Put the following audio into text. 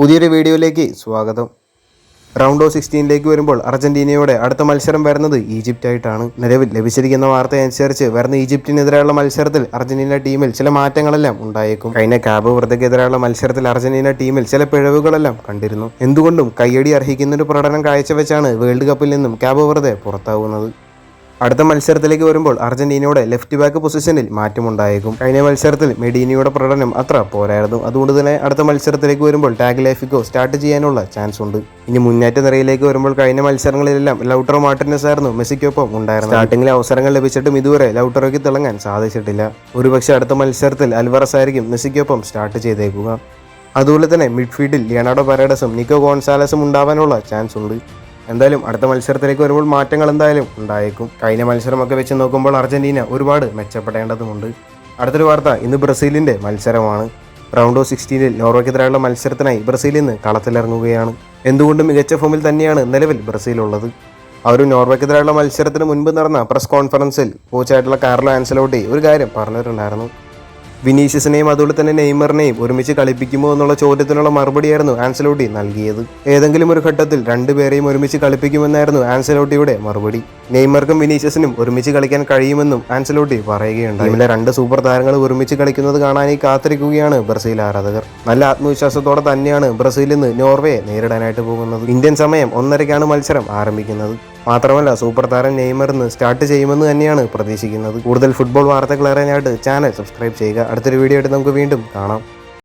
പുതിയൊരു വീഡിയോയിലേക്ക് സ്വാഗതം. റൗണ്ട് ഓഫ് 16 വരുമ്പോൾ അർജന്റീനയോടെ അടുത്ത മത്സരം വരുന്നത് ഈജിപ്റ്റായിട്ടാണ്. നിലവിൽ ലഭിച്ചിരിക്കുന്ന വാർത്തയനുസരിച്ച് വരുന്ന ഈജിപ്തിനെതിരെയുള്ള മത്സരത്തിൽ അർജന്റീന ടീമിൽ ചില മാറ്റങ്ങളെല്ലാം ഉണ്ടായേക്കും. കഴിഞ്ഞ കാബോ വെർദക്കെതിരെയുള്ള മത്സരത്തിൽ അർജന്റീന ടീമിൽ ചില പിഴവുകളെല്ലാം കണ്ടിരുന്നു. എന്തുകൊണ്ടും കയ്യടി അർഹിക്കുന്നൊരു പ്രകടനം കാഴ്ചവെച്ചാണ് വേൾഡ് കപ്പിൽ നിന്നും കാബോ വെർദെ പുറത്താവുന്നത്. അടുത്ത മത്സരത്തിലേക്ക് വരുമ്പോൾ അർജന്റീനയുടെ ലെഫ്റ്റ് ബാക്ക് പൊസിഷനിൽ മാറ്റമുണ്ടായേക്കും. കഴിഞ്ഞ മത്സരത്തിൽ മെഡീനയുടെ പ്രകടനം അത്ര പോരായിരുന്നു. അതുകൊണ്ട് തന്നെ അടുത്ത മത്സരത്തിലേക്ക് വരുമ്പോൾ ടാഗ്ലിയാഫിക്കോ സ്റ്റാർട്ട് ചെയ്യാനുള്ള ചാൻസ് ഉണ്ട്. ഇനി മുന്നേറ്റ നിരയിലേക്ക് വരുമ്പോൾ കഴിഞ്ഞ മത്സരങ്ങളിലെല്ലാം ലൗട്ടറോ മാർട്ടിനസ് ആയിരുന്നു മെസ്സിക്കൊപ്പം ഉണ്ടായിരുന്നു. സ്റ്റാർട്ടിംഗിൽ അവസരങ്ങൾ ലഭിച്ചിട്ടും ഇതുവരെ ലൗട്ടറോയ്ക്ക് തിളങ്ങാൻ സാധിച്ചിട്ടില്ല. ഒരുപക്ഷെ അടുത്ത മത്സരത്തിൽ അൽവാറസ് ആയിരിക്കും മെസ്സിക്കൊപ്പം സ്റ്റാർട്ട് ചെയ്തേക്കുക. അതുപോലെ തന്നെ മിഡ്ഫീൽഡിൽ ലിയനാർഡോ പരേഡസും നിക്കോ ഗോൺസാലസും ഉണ്ടാവാനുള്ള ചാൻസ് ഉണ്ട്. എന്തായാലും അടുത്ത മത്സരത്തിലേക്ക് വരുമ്പോൾ മാറ്റങ്ങൾ എന്തായാലും ഉണ്ടായേക്കും. കഴിഞ്ഞ മത്സരമൊക്കെ വെച്ച് നോക്കുമ്പോൾ അർജന്റീന ഒരുപാട് മെച്ചപ്പെടേണ്ടതുണ്ട്. അടുത്തൊരു വാർത്ത, ഇന്ന് ബ്രസീലിൻ്റെ മത്സരമാണ്. റൗണ്ട് ഓഫ് 16 നോർവേക്കെതിരെയുള്ള മത്സരത്തിനായി ബ്രസീൽ ഇന്ന് കളത്തിലിറങ്ങുകയാണ്. എന്തുകൊണ്ടും മികച്ച ഫോമിൽ തന്നെയാണ് നിലവിൽ ബ്രസീലുള്ളത്. നോർവേക്കെതിരെയുള്ള മത്സരത്തിന് മുൻപ് നടന്ന പ്രസ് കോൺഫറൻസിൽ കോച്ചായിട്ടുള്ള കാർലോ ആൻസലോട്ടി ഒരു കാര്യം പറഞ്ഞിട്ടുണ്ടായിരുന്നു. വിനീഷ്യസിനെയും അതുപോലെ തന്നെ നെയ്മറിനെയും ഒരുമിച്ച് കളിപ്പിക്കുമോ എന്നുള്ള ചോദ്യത്തിനുള്ള മറുപടിയായിരുന്നു ആൻസലോട്ടി നൽകിയത്. ഏതെങ്കിലും ഒരു ഘട്ടത്തിൽ രണ്ടുപേരെയും ഒരുമിച്ച് കളിപ്പിക്കുമെന്നായിരുന്നു ആൻസലോട്ടിയുടെ മറുപടി. നെയ്മർക്കും വിനീഷ്യസിനും ഒരുമിച്ച് കളിക്കാൻ കഴിയുമെന്നും ആൻസലോട്ടി പറയുകയുണ്ടായി. ടീമിലെ രണ്ട് സൂപ്പർ താരങ്ങൾ ഒരുമിച്ച് കളിക്കുന്നത് കാണാനായി കാത്തിരിക്കുകയാണ് ബ്രസീൽ ആരാധകർ. നല്ല ആത്മവിശ്വാസത്തോടെ തന്നെയാണ് ബ്രസീൽ ഇന്ന് നോർവേയെ നേരിടാനായിട്ട് പോകുന്നത്. ഇന്ത്യൻ സമയം 1:30 മത്സരം ആരംഭിക്കുന്നത്. മാത്രമല്ല സൂപ്പർ താരം നെയ്മർ ഇന്ന് സ്റ്റാർട്ട് ചെയ്യുമെന്ന് തന്നെയാണ് പ്രതീക്ഷിക്കുന്നത്. കൂടുതൽ ഫുട്ബോൾ വാർത്തകൾ അറിയാനായിട്ട് ചാനൽ സബ്സ്ക്രൈബ് ചെയ്യുക. അടുത്തൊരു വീഡിയോ ആയിട്ട് നമുക്ക് വീണ്ടും കാണാം.